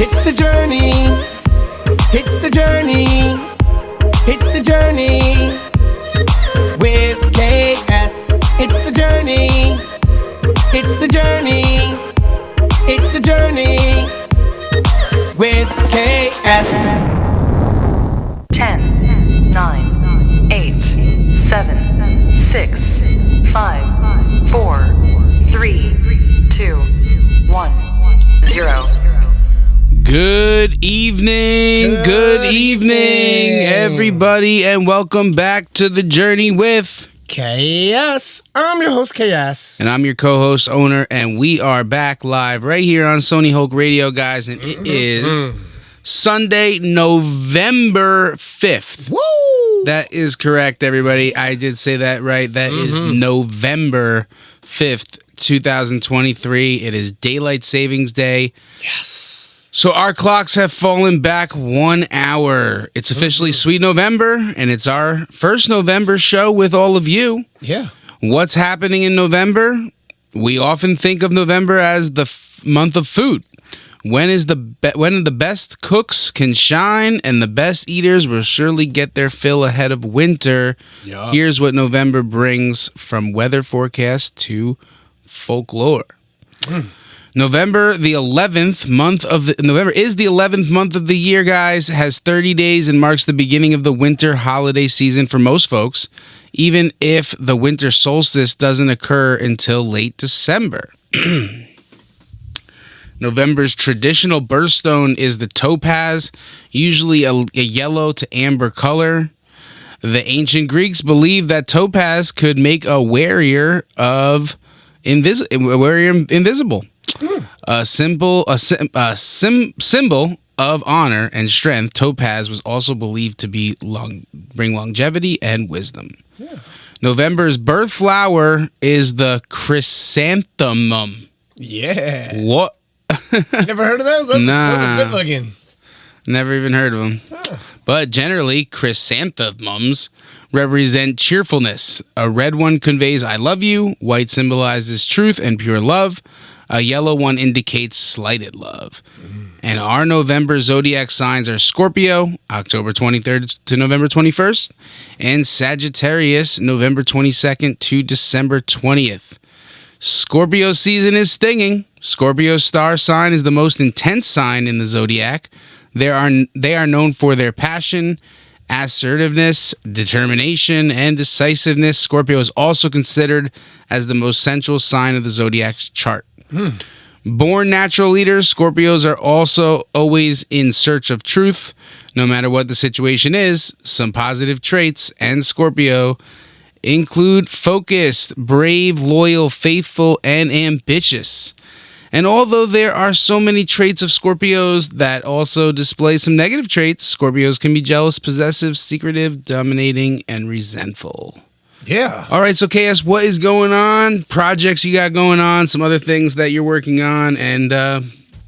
It's the journey. It's the journey. It's the journey with KS. It's the journey. It's the journey. It's the journey with KS. 10, 9, 8, 7, 6, 5, 4, 3, 2, 1, 0. Good evening, everybody, and welcome back to The Journey with KS. I'm your host, KS. And I'm your co-host, Owner, and we are back live right here on Sony Hulk Radio, guys, and it is Sunday, November 5th. Woo! That is correct, everybody. I did say that right. That is November 5th, 2023. It is Daylight Savings Day. Yes. So our clocks have fallen back 1 hour. It's officially Sweet November, and it's our first November show with all of you. Yeah. What's happening in November? We often think of November as the month of food. When the best cooks can shine and the best eaters will surely get their fill ahead of winter. Yeah. Here's what November brings from weather forecast to folklore. November is the 11th month of the year, guys. Has 30 days and marks the beginning of the winter holiday season for most folks, even if the winter solstice doesn't occur until late December. November's traditional birthstone is the topaz, usually a yellow to amber color. The ancient Greeks believed that topaz could make a warrior invisible. A symbol of honor and strength, topaz was also believed to bring longevity and wisdom. Yeah. November's birth flower is the chrysanthemum. Yeah. What? Never heard of those? Those are good looking. Never even heard of them. Huh. But generally, chrysanthemums represent cheerfulness. A red one conveys I love you. White symbolizes truth and pure love. A yellow one indicates slighted love. And our November zodiac signs are Scorpio, October 23rd to November 21st, and Sagittarius, November 22nd to December 20th. Scorpio season is stinging. Scorpio's star sign is the most intense sign in the zodiac. They are known for their passion, assertiveness, determination, and decisiveness. Scorpio is also considered as the most central sign of the zodiac's chart. Born natural leaders, Scorpios are also always in search of truth, no matter what the situation is. Some positive traits and Scorpio include focused, brave, loyal, faithful, and ambitious. And although there are so many traits of Scorpios that also display some negative traits, Scorpios can be jealous, possessive, secretive, dominating, and resentful. Yeah. All right, so KS, what is going on? Projects you got going on, some other things that you're working on, and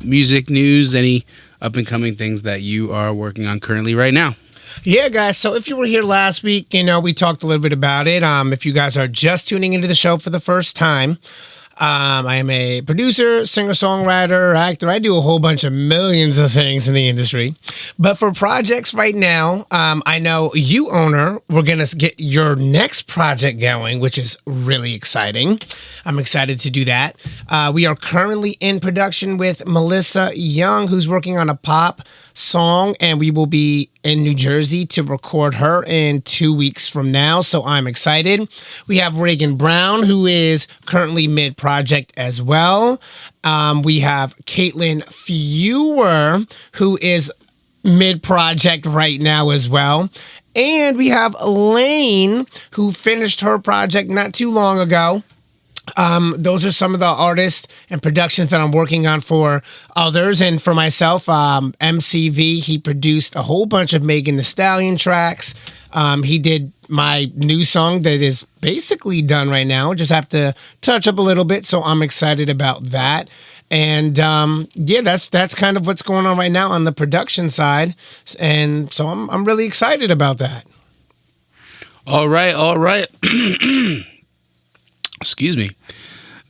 music news, any up-and-coming things that you are working on currently right now? Yeah, guys, so if you were here last week, we talked a little bit about it. If you guys are just tuning into the show for the first time, I am a producer, singer-songwriter, actor. I do a whole bunch of millions of things in the industry. But for projects right now, I know you, Owner, we're going to get your next project going, which is really exciting. I'm excited to do that. We are currently in production with Melissa Young, who's working on a pop song, and we will be in New Jersey to record her in 2 weeks from now, so I'm excited. We have Reagan Brown, who is currently mid-project as well. We have Caitlin Fewer, who is mid-project right now as well. And we have Lane, who finished her project not too long ago. Those are some of the artists and productions that I'm working on for others. And for myself, MCV, he produced a whole bunch of Megan Thee Stallion tracks. He did my new song that is basically done right now. Just have to touch up a little bit. So I'm excited about that. And yeah, that's kind of what's going on right now on the production side. And so I'm really excited about that. All right. Excuse me.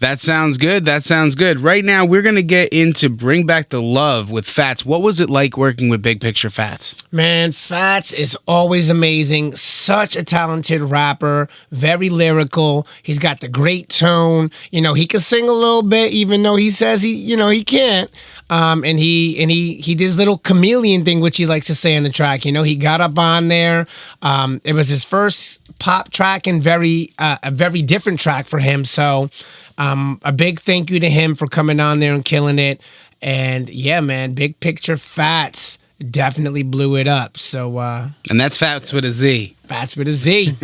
That sounds good. That sounds good. Right now, we're going to get into Bring Back the Love with Fats. What was it like working with Big Picture Fats? Man, Fats is always amazing. Such a talented rapper, very lyrical. He's got the great tone. You know, he can sing a little bit, even though he says he can't. And he did his little chameleon thing, which he likes to say on the track. You know, he got up on there. It was his first pop track and a very different track for him. So a big thank you to him for coming on there and killing it. And yeah, man, Big Picture Fats definitely blew it up. So and that's Fats with a Z. Fats with a Z.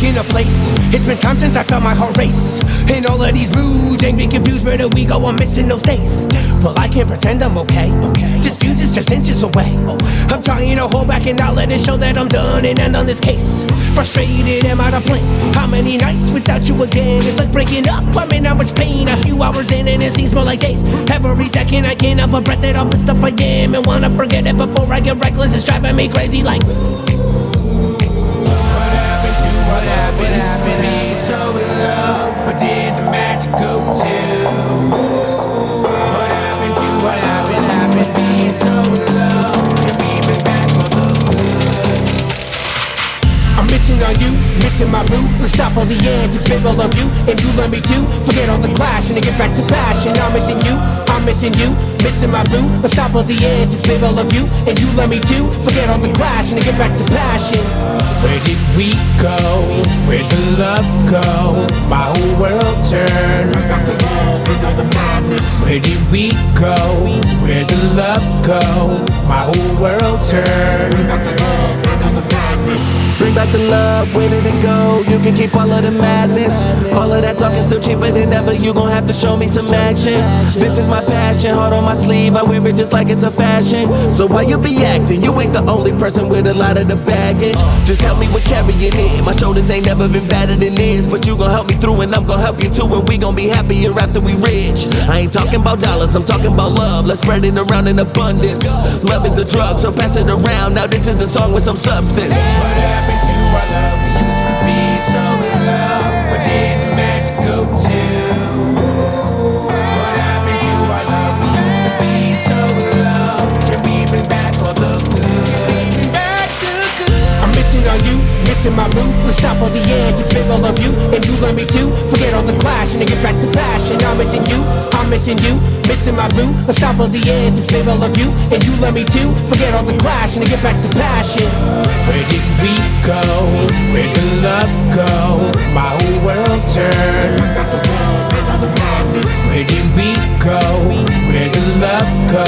In a place, it's been time since I felt my heart race. In all of these moods, angry, confused, where do we go? I'm missing those days. Well, I can't pretend I'm okay. This fuse is just inches away. I'm trying to hold back and not let it show that I'm done and end on this case. Frustrated, am out of blink. How many nights without you again? It's like breaking up. I'm in how much pain. A few hours in and it seems more like days. Every second I can't help but breath it up the stuff I am and wanna forget it before I get reckless. It's driving me crazy like. What happened used to be so low? Where did the magic go to? What happened used to be so low? And we've been back for the good. I'm missing on you, missing my boo. Let's stop all the antics, babe, I love you. And you love me too. Forget all the clash and get back to passion. I'm missing you, I'm missing you. Missing my boo, let's stop all the antics, babe, I love you. And you love me too. Forget all the clash and get back to passion. Where did we go? Where'd the love go? My whole world turned. Back to love and all the madness. Where did we go? Where'd the love go? My whole world turned. Back to love and all the madness. Bring back the love, where did it go? You can keep all of the madness. All of that talk is still cheaper than ever. You gon' have to show me some action. This is my passion, heart on my sleeve. I wear it just like it's a fashion. So why you be acting? You ain't the only person with a lot of the baggage. Just help me with carrying it. My shoulders ain't never been better than this. But you gon' help me through and I'm gon' help you too. And we gon' be happier after we rich. I ain't talking about dollars, I'm talking about love. Let's spread it around in abundance. Love is a drug, so pass it around. Now this is a song with some substance. What happened to our love? We used to be so in love. Where did the magic go to? What happened to our love? We used to be so in love. Can we bring back all the good? I'm missing on you, missing my mood. Let's stop all the antics, babe, I love you. And you love me too. Forget all the clash and get back to passion. I'm missing you, I'm missing you. Missing my boo, let's stop all the antics, babe, I love you. And you love me too. Forget all the clash and get back to passion. Where did we go? Where did the love go? My whole world turned. Where did we go? Where did the love go?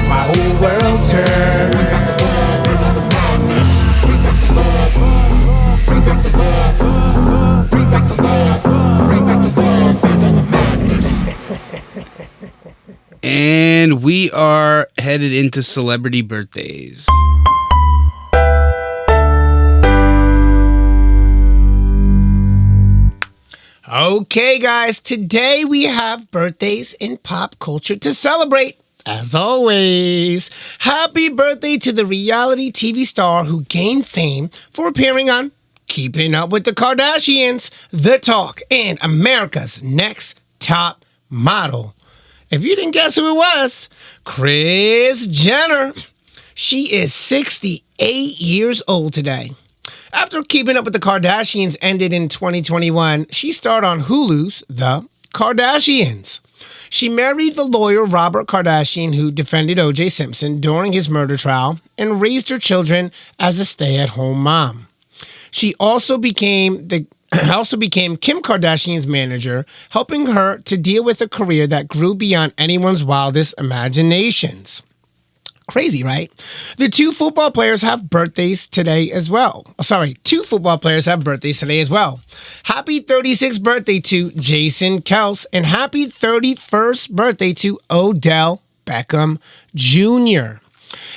My whole world turned. Bring back the love. Bring back the love. Bring back the love. Bring back the madness. And we are headed into celebrity birthdays. Okay, guys, today we have birthdays in pop culture to celebrate. As always, happy birthday to the reality TV star who gained fame for appearing on Keeping Up with the Kardashians, The Talk, and America's Next Top Model. If you didn't guess who it was, Kris Jenner. She is 68 years old today. After Keeping Up with the Kardashians ended in 2021, she starred on Hulu's The Kardashians. She married the lawyer Robert Kardashian, who defended O.J. Simpson during his murder trial, and raised her children as a stay-at-home mom. She also became Kim Kardashian's manager, helping her to deal with a career that grew beyond anyone's wildest imaginations. Crazy, right? The two football players have birthdays today as well. Two football players have birthdays today as well. Happy 36th birthday to Jason Kels, and happy 31st birthday to Odell Beckham Jr.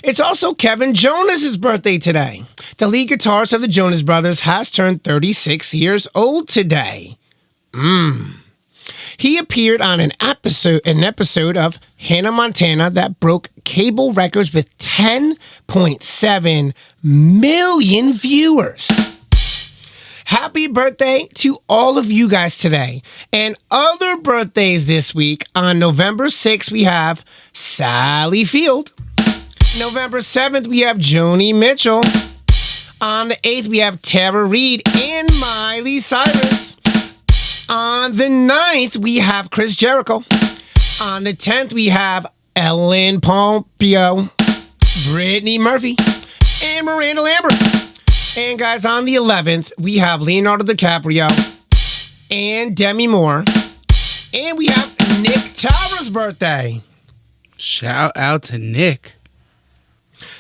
It's also Kevin Jonas' birthday today. The lead guitarist of the Jonas Brothers has turned 36 years old today. He appeared on an episode of Hannah Montana that broke cable records with 10.7 million viewers. Happy birthday to all of you guys today. And other birthdays this week. On November 6th, we have Sally Field. November 7th, we have Joni Mitchell. On the 8th, we have Tara Reid and Miley Cyrus. On the 9th, we have Chris Jericho. On the 10th, we have Ellen Pompeo, Brittany Murphy, and Miranda Lambert. And guys, on the 11th, we have Leonardo DiCaprio and Demi Moore. And we have Nick Towers' birthday. Shout out to Nick.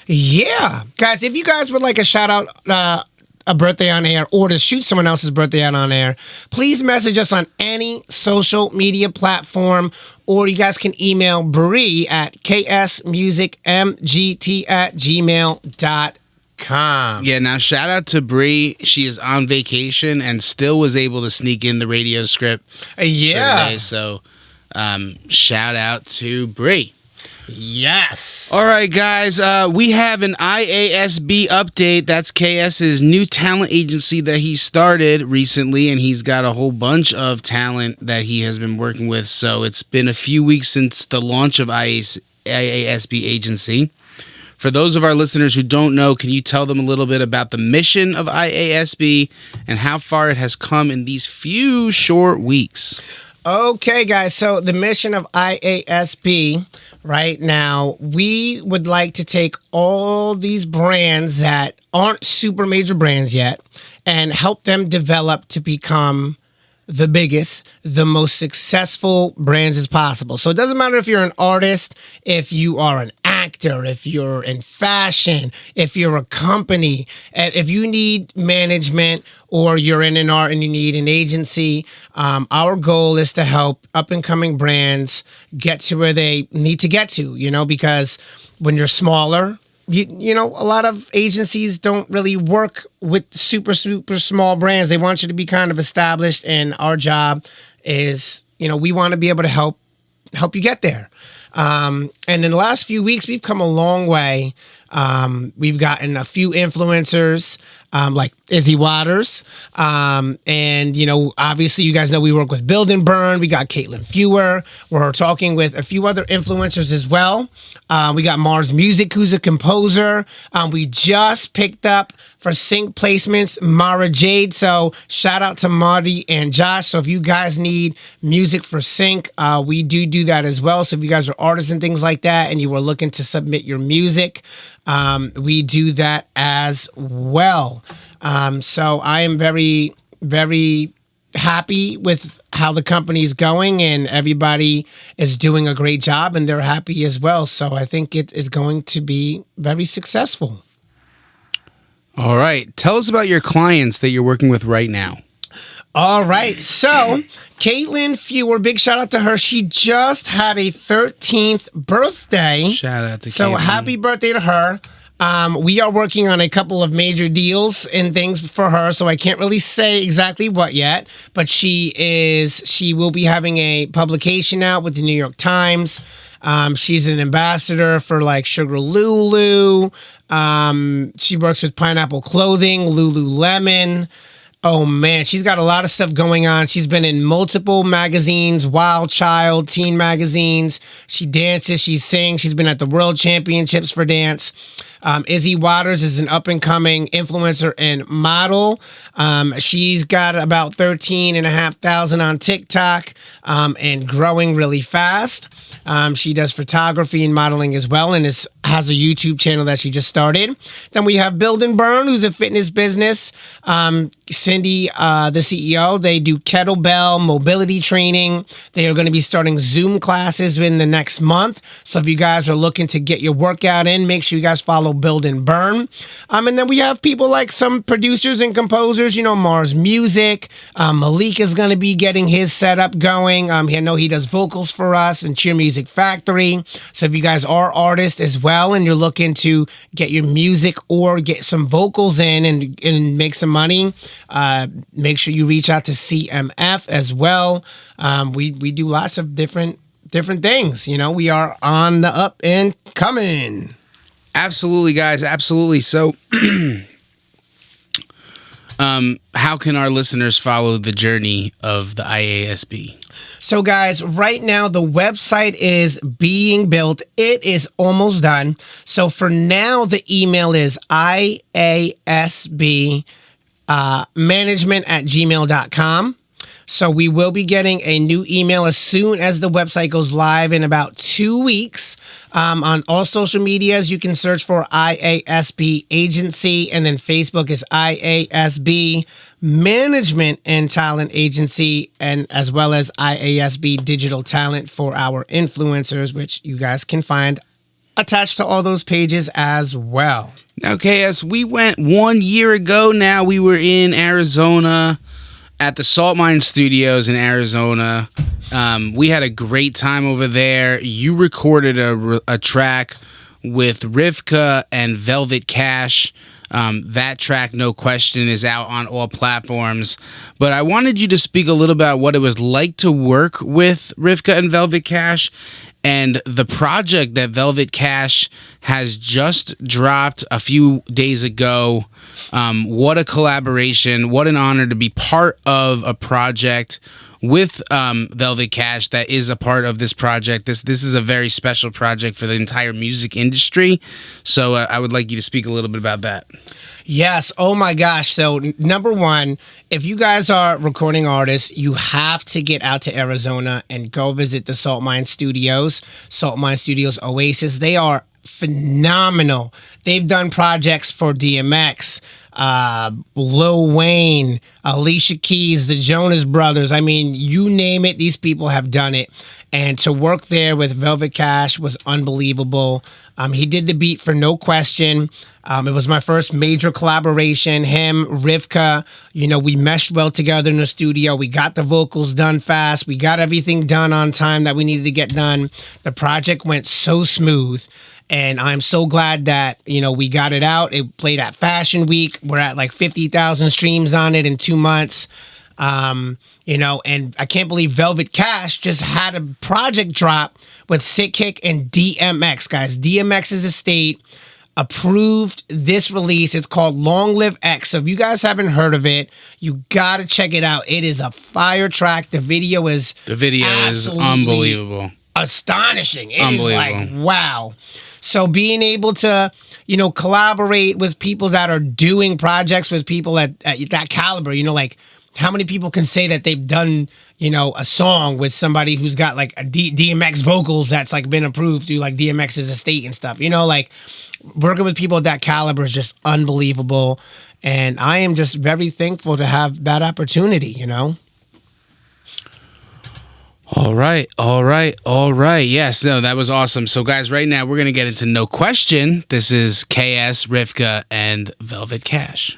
Yeah. Guys, if you guys would like a shout out, a birthday on air, or to shoot someone else's birthday out on air, please message us on any social media platform, or you guys can email Bree at ksmusicmgt@gmail.com. Yeah, now shout out to Bree. She is on vacation and still was able to sneak in the radio script for today. So shout out to Bree. Yes. All right, guys. We have an IASB update. That's KS's new talent agency that he started recently, and he's got a whole bunch of talent that he has been working with. So it's been a few weeks since the launch of IASB agency. For those of our listeners who don't know, can you tell them a little bit about the mission of IASB and how far it has come in these few short weeks? Okay, guys. So the mission of IASB right now, we would like to take all these brands that aren't super major brands yet and help them develop to become the biggest, the most successful brands as possible. So it doesn't matter if you're an artist, if you are an actor, if you're in fashion, if you're a company, if you need management or you're in an art and you need an agency. Our goal is to help up-and-coming brands get to where they need to get to, because when you're smaller, you know, a lot of agencies don't really work with super small brands. They want you to be kind of established, and our job is, we want to be able to help you get there. And in the last few weeks, we've come a long way. We've gotten a few influencers, like Izzy Waters. And, obviously you guys know we work with Build and Burn. We got Caitlin Fewer. We're talking with a few other influencers as well. We got Mars Music, who's a composer. We just picked up for sync placements, Mara Jade. So shout out to Marty and Josh. So if you guys need music for sync, we do that as well. So if you guys are artists and things like that, and you were looking to submit your music, we do that as well. So I am very, very happy with how the company is going, and everybody is doing a great job, and they're happy as well. So I think it is going to be very successful. All right. Tell us about your clients that you're working with right now. All right. So Caitlin Fewer, big shout out to her. She just had a 13th birthday. Shout out to Caitlin. So happy birthday to her. We are working on a couple of major deals and things for her, so I can't really say exactly what yet, but she will be having a publication out with the New York Times. She's an ambassador for like Sugar Lulu. She works with Pineapple Clothing, Lululemon. Oh man, she's got a lot of stuff going on. She's been in multiple magazines, Wild Child, teen magazines. She dances, she sings. She's been at the World Championships for dance. Izzy Waters is an up-and-coming influencer and model. She's got about 13,500 on TikTok and growing really fast. She does photography and modeling as well, and has a YouTube channel that she just started. Then we have Build and Burn, who's a fitness business. Cindy, the CEO. They do kettlebell mobility training. They are going to be starting Zoom classes in the next month. So if you guys are looking to get your workout in, make sure you guys follow Build and Burn. And then we have people like some producers and composers, Mars Music. Malik is going to be getting his setup going. I know he does vocals for us and Cheer Music Factory. So if you guys are artists as well and you're looking to get your music or get some vocals in and make some money, make sure you reach out to CMF as well. We do lots of different things. We are on the up and coming. Absolutely, guys. Absolutely. So, how can our listeners follow the journey of the IASB? So, guys, right now the website is being built. It is almost done. So, for now, the email is IASB management@gmail.com. So we will be getting a new email as soon as the website goes live in about 2 weeks. On all social medias, you can search for IASB Agency, and then Facebook is IASB Management and Talent Agency, and as well as IASB Digital Talent for our influencers, which you guys can find attached to all those pages as well. Okay, as we went 1 year ago now, we were in Arizona at the Salt Mine Studios in Arizona. We had a great time over there. You recorded a track with Rvkah and Velvet Cash. That track, no question, is out on all platforms. But I wanted you to speak a little about what it was like to work with Rvkah and Velvet Cash, and the project that Velvet Cash has just dropped a few days ago. What a collaboration. What an honor to be part of a project with Velvet Cash that is a part of this project. This is a very special project for the entire music industry. So I would like you to speak a little bit about that. Yes. Oh my gosh. So number one, if you guys are recording artists, you have to get out to Arizona and go visit the Salt Mine Studios, Oasis. They are phenomenal. They've done projects for DMX, Lil Wayne, Alicia Keys, the Jonas Brothers. I mean, you name it, these people have done it. And to work there with Velvet Cash was unbelievable. He did the beat for No Question. It was my first major collaboration. Him, Rvkah, we meshed well together in the studio. We got the vocals done fast. We got everything done on time that we needed to get done. The project went so smooth. And I'm so glad that, we got it out. It played at Fashion Week. We're at like 50,000 streams on it in 2 months. And I can't believe Velvet Cash just had a project drop with Sick Kick and DMX, guys. DMX's estate approved this release. It's called Long Live X. So if you guys haven't heard of it, you gotta check it out. It is a fire track. The video is unbelievable. Astonishing. It is like, wow. So being able to, collaborate with people that are doing projects with people at that caliber, like how many people can say that they've done, a song with somebody who's got like a DMX vocals that's like been approved through like DMX's estate and stuff, like working with people at that caliber is just unbelievable. And I am just very thankful to have that opportunity, All right. Yes, no, that was awesome. So, guys, right now we're going to get into No Question. This is KS, Rvkah, and Velvet Cash.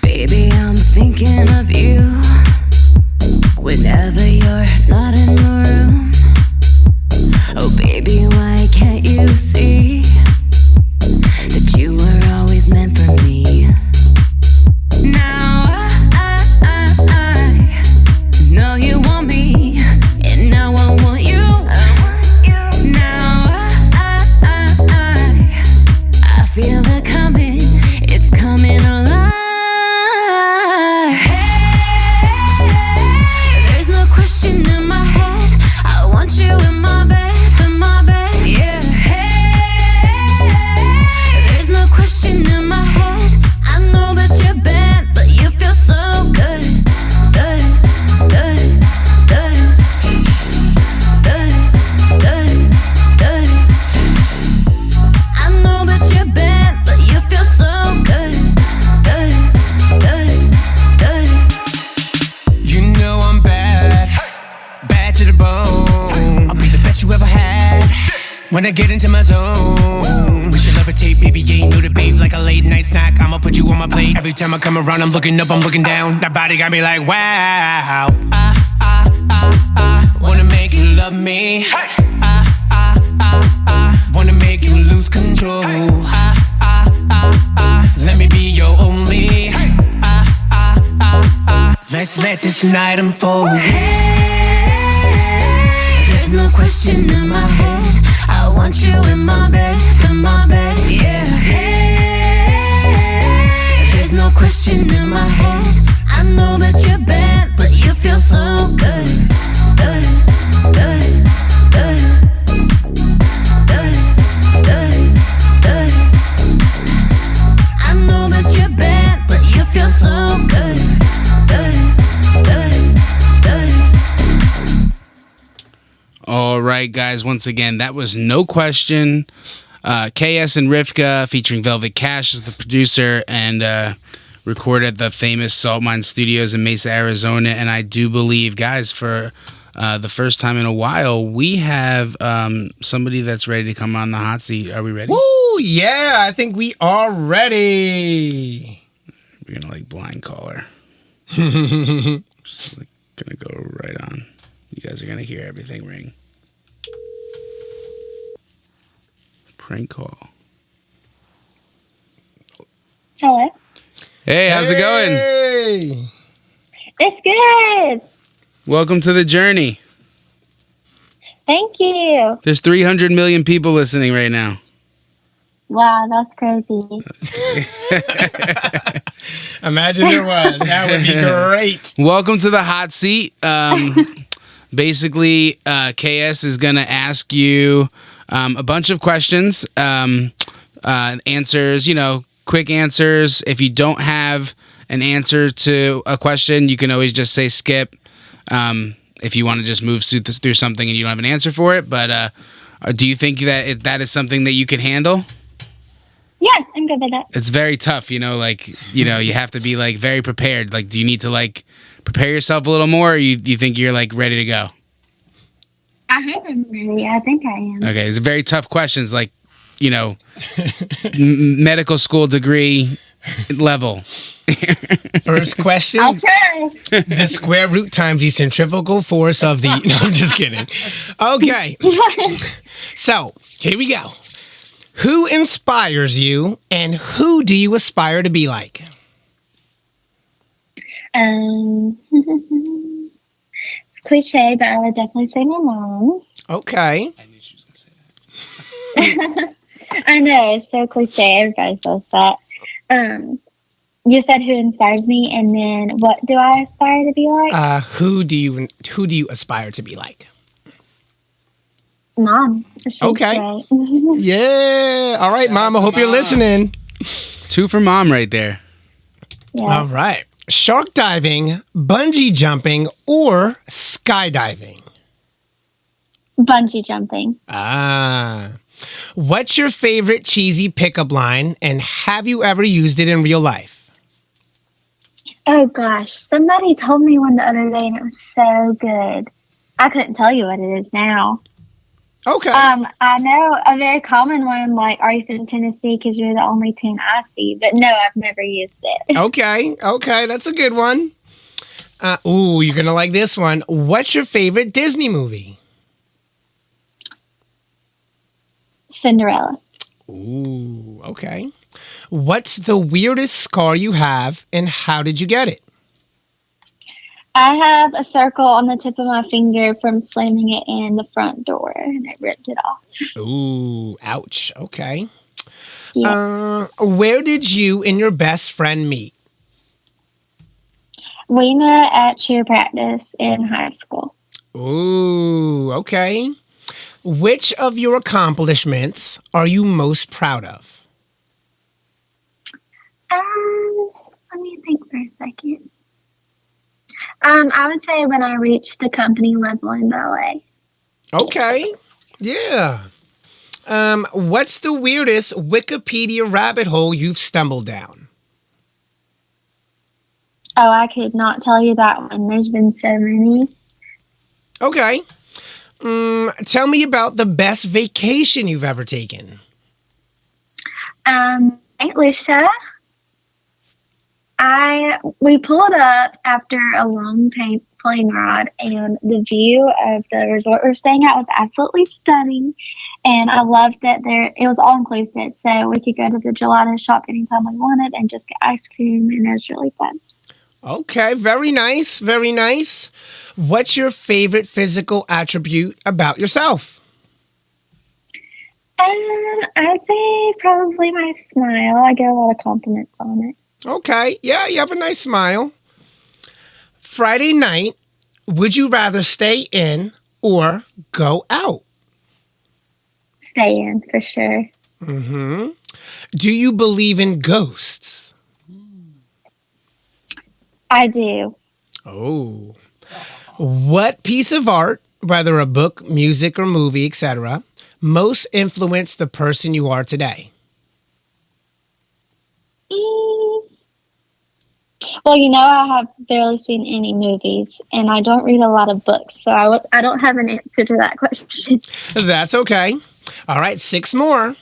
Baby, I'm thinking of you whenever you're not in the room. Oh baby, why can't you see that you were always meant for me? When I get into my zone, we should levitate, baby, you ain't new to babe. Like a late night snack, I'ma put you on my plate. Every time I come around, I'm looking up, I'm looking down. That body got me like, wow. Wanna make you love me. Wanna make you lose control. Let me be your only. Let's let this night unfold. There's no question in my head. I want you in my bed, yeah. There's no question in my head. I know that you're bad, but you feel so good, good, good, good, good, good, good. I know that you're bad, but you feel so good, good, good, good. All right, guys. Once again, that was No Question. KS and Rvkah featuring Velvet Cash as the producer and recorded at the famous Salt Mine Studios in Mesa, Arizona. And I do believe, guys, for the first time in a while, we have somebody that's ready to come on the hot seat. Are we ready? Woo, yeah, I think we are ready. We're going to blind call her. Just going to go right on. You guys are going to hear everything ring. Prank call. Hello. Hey, how's it going? Hey. It's good. Welcome to TheJourney. Thank you. There's 300 million people listening right now. Wow, that's crazy. Imagine there was. That would be great. Welcome to the hot seat. Basically, KS is going to ask you a bunch of questions, answers, quick answers. If you don't have an answer to a question, you can always just say skip. If you want to just move through something and you don't have an answer for it. But do you think that that is something that you can handle? Yeah, I'm good with that. It's very tough, you have to be very prepared. Do you need to prepare yourself a little more, or you think you're ready to go? I hope I'm ready. I think I am. Okay, it's very tough questions, medical school degree level. First question. I'll try. The square root times the centrifugal force of the... No, I'm just kidding. Okay. So, here we go. Who inspires you, and who do you aspire to be like? It's cliche, but I would definitely say my mom. Okay. I knew she was going to say that. I know, it's so cliche. Everybody says that. You said who inspires me, and then what do I aspire to be like? Who do you aspire to be like? Mom. Okay. Say. Yeah. All right, Mom. I hope you're listening. 2 for Mom right there. Yeah. All right. Shark diving, bungee jumping, or skydiving? Bungee jumping. What's your favorite cheesy pickup line, and have you ever used it in real life? Oh gosh, somebody told me one the other day, and it was so good. I couldn't tell you what it is now. Okay. I know a very common one, like, are you from Tennessee? Because you're the only tune I see. But no, I've never used it. Okay, that's a good one. You're going to like this one. What's your favorite Disney movie? Cinderella. Ooh, okay. What's the weirdest scar you have, and how did you get it? I have a circle on the tip of my finger from slamming it in the front door, and it ripped it off. Ooh, ouch. Okay. Yeah. Where did you and your best friend meet? We met at cheer practice in high school. Ooh, okay. Which of your accomplishments are you most proud of? Let me think for a second. I would say when I reached the company level in ballet. Okay. Yeah. What's the weirdest Wikipedia rabbit hole you've stumbled down? Oh, I could not tell you that one. There's been so many. Okay. Tell me about the best vacation you've ever taken. St. Lucia. We pulled up after a long plane ride, and the view of the resort we were staying at was absolutely stunning. And I loved that it was all inclusive, so we could go to the gelato shop anytime we wanted and just get ice cream, and it was really fun. Okay, very nice, very nice. What's your favorite physical attribute about yourself? I'd say probably my smile. I get a lot of compliments on it. Okay, yeah, you have a nice smile. Friday night, would you rather stay in or go out? Stay in, for sure. Mm-hmm. Do you believe in ghosts? I do. Oh. What piece of art, whether a book, music, or movie, etc., most influenced the person you are today? Well, I have barely seen any movies, and I don't read a lot of books, so I don't have an answer to that question. That's okay. All right, 6 more.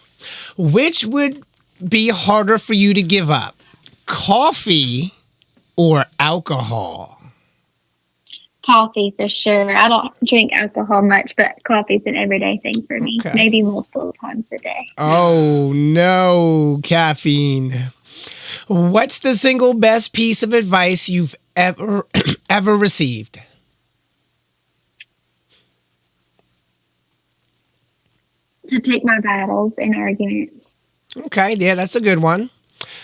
Which would be harder for you to give up? Coffee or alcohol? Coffee, for sure. I don't drink alcohol much, but coffee's an everyday thing for me. Okay. Maybe multiple times a day. Oh, no, caffeine. What's the single best piece of advice you've ever received? To pick my battles in arguments. Okay, yeah, that's a good one.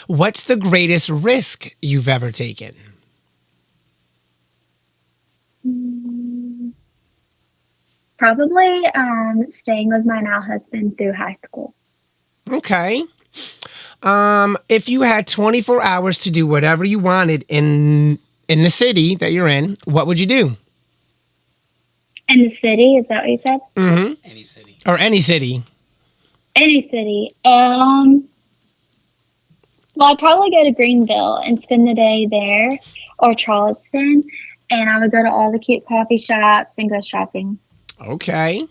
What's the greatest risk you've ever taken? Probably staying with my now husband through high school. Okay. If you had 24 hours to do whatever you wanted in the city that you're in, what would you do? In the city, is that what you said? Mm-hmm. Any city. Or any city. Any city. Well, I'd probably go to Greenville and spend the day there, or Charleston, and I would go to all the cute coffee shops and go shopping. Okay.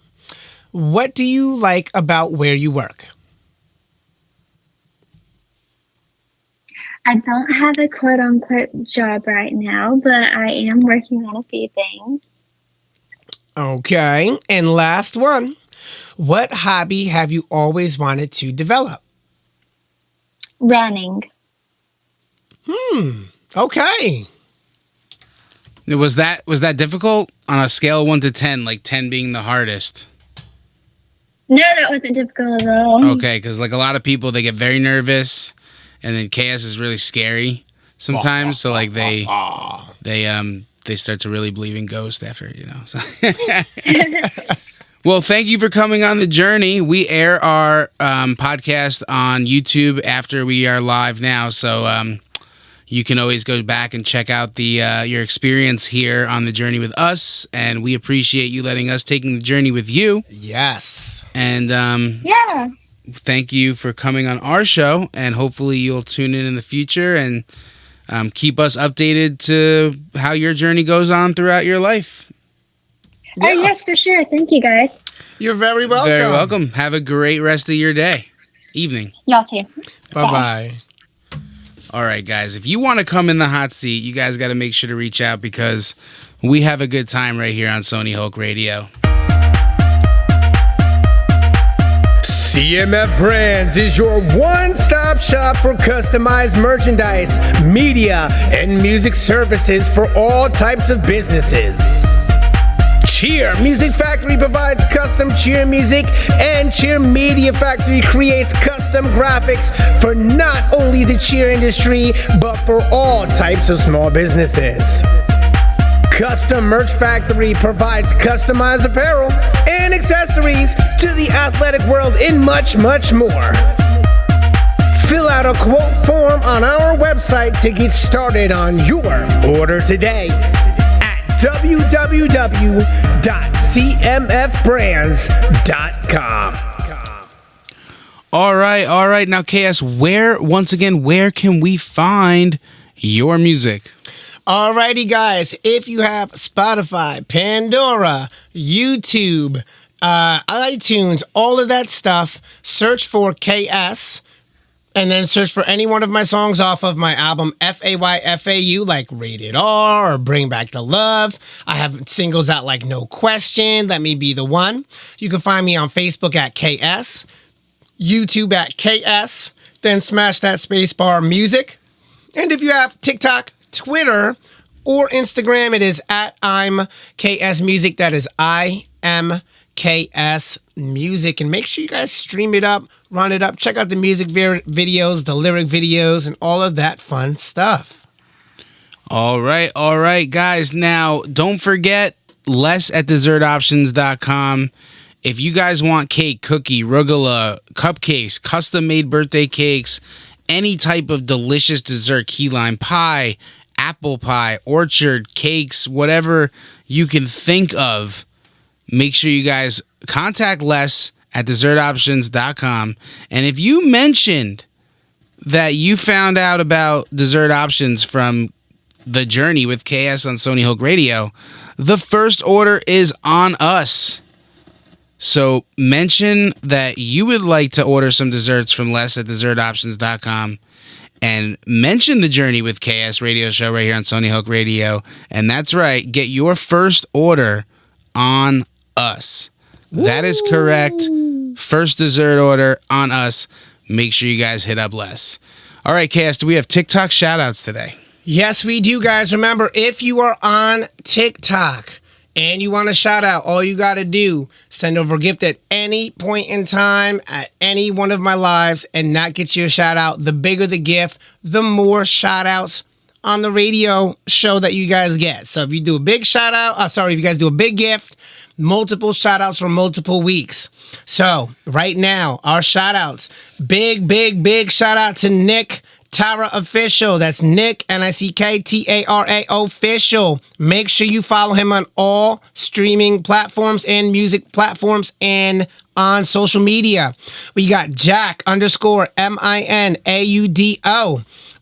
What do you like about where you work? I don't have a quote-unquote job right now, but I am working on a few things. Okay. And last one. What hobby have you always wanted to develop? Running. Okay. Was that difficult on a scale of 1 to 10, like 10 being the hardest? No, that wasn't difficult at all. Okay, because like a lot of people, they get very nervous, and then chaos is really scary sometimes. So like they start to really believe in ghosts after, So. Well, thank you for coming on The Journey. We air our podcast on YouTube after we are live now, so you can always go back and check out your experience here on The Journey with us, and we appreciate you letting us taking the journey with you. Yes. And Yeah. thank you for coming on our show, and hopefully you'll tune in the future and keep us updated to how your journey goes on throughout your life. Oh, yes, for sure. Thank you, guys. You're very welcome. Very welcome. Have a great rest of your day, evening. Y'all too. Bye-bye. All right, guys, if you want to come in the hot seat, you guys got to make sure to reach out because we have a good time right here on Sony Hulk Radio. CMF Brands is your one-stop shop for customized merchandise, media, and music services for all types of businesses. Cheer Music Factory provides custom cheer music, and Cheer Media Factory creates custom graphics for not only the cheer industry, but for all types of small businesses. Custom Merch Factory provides customized apparel and accessories to the athletic world and much, much more. Fill out a quote form on our website to get started on your order today www.cmfbrands.com. All right. Now, KS, where can we find your music? Alrighty, guys. If you have Spotify, Pandora, YouTube, iTunes, all of that stuff, search for KS. And then search for any one of my songs off of my album FAY FAU, like Rated R or Bring Back the Love. I have singles out like No Question, Let Me Be the One. You can find me on Facebook at KS, YouTube at KS, then smash that spacebar music. And if you have TikTok, Twitter, or Instagram, it is at I'm KS Music. That is IMKS Music. And make sure you guys stream it up, run it up, check out the music videos, the lyric videos, and all of that fun stuff. All right, guys. Now, don't forget, less at dessertoptions.com. If you guys want cake, cookie, rugula, cupcakes, custom-made birthday cakes, any type of delicious dessert, key lime pie, apple pie, orchard, cakes, whatever you can think of, make sure you guys contact Les at dessertoptions.com. And if you mentioned that you found out about Dessert Options from TheJourney with KS on Sony Hulk Radio, the first order is on us. So mention that you would like to order some desserts from Les at dessertoptions.com and mention TheJourney with KS radio show right here on Sony Hulk Radio. And that's right, get your first order on us. Woo! That is correct. First dessert order on us. Make sure you guys hit up Les. All right, KS, do we have TikTok shout-outs today? Yes, we do, guys. Remember, if you are on TikTok and you want a shout-out, all you got to do, send over a gift at any point in time at any one of my lives, and that gets you a shout-out. The bigger the gift, the more shout-outs on the radio show that you guys get. So if you do a big shout-out, if you guys do a big gift, multiple shout-outs for multiple weeks. So right now, our shout-outs, big shout-out to Nick Tara Official. That's Nick, NICK Official. Make sure you follow him on all streaming platforms and music platforms and on social media. We got Jack _MINAUDO.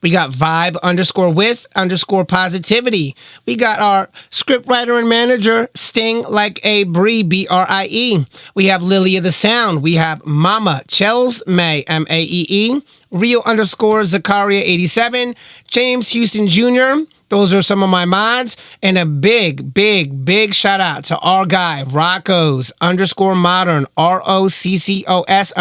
We got vibe_with_positivity. We got our scriptwriter and manager, Sting Like a Brie, BRIE. We have Lily of the Sound. We have Mama Chels May, MAEE. Rio _Zakaria 87. James Houston Jr. Those are some of my mods. And a big shout out to our guy, Rocco's _modern, ROCCOS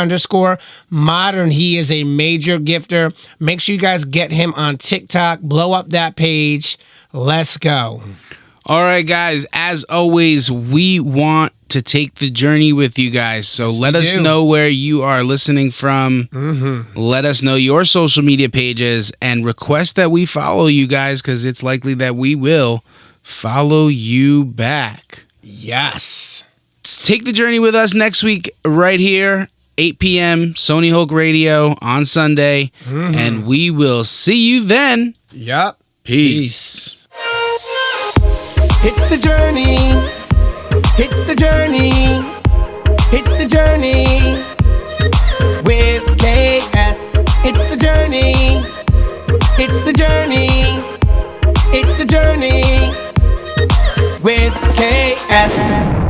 _modern. He is a major gifter. Make sure you guys get him on TikTok. Blow up that page. Let's go. All right, guys. As always, we want to take the journey with you guys. So let us know where you are listening from. Mm-hmm. Let us know your social media pages and request that we follow you guys, because it's likely that we will follow you back. Yes. Take the journey with us next week right here, 8 p.m. Sony Hulk Radio on Sunday. Mm-hmm. And we will see you then. Yep. Peace. It's the journey. It's the journey. It's the journey with KS. It's the journey. It's the journey. It's the journey with KS.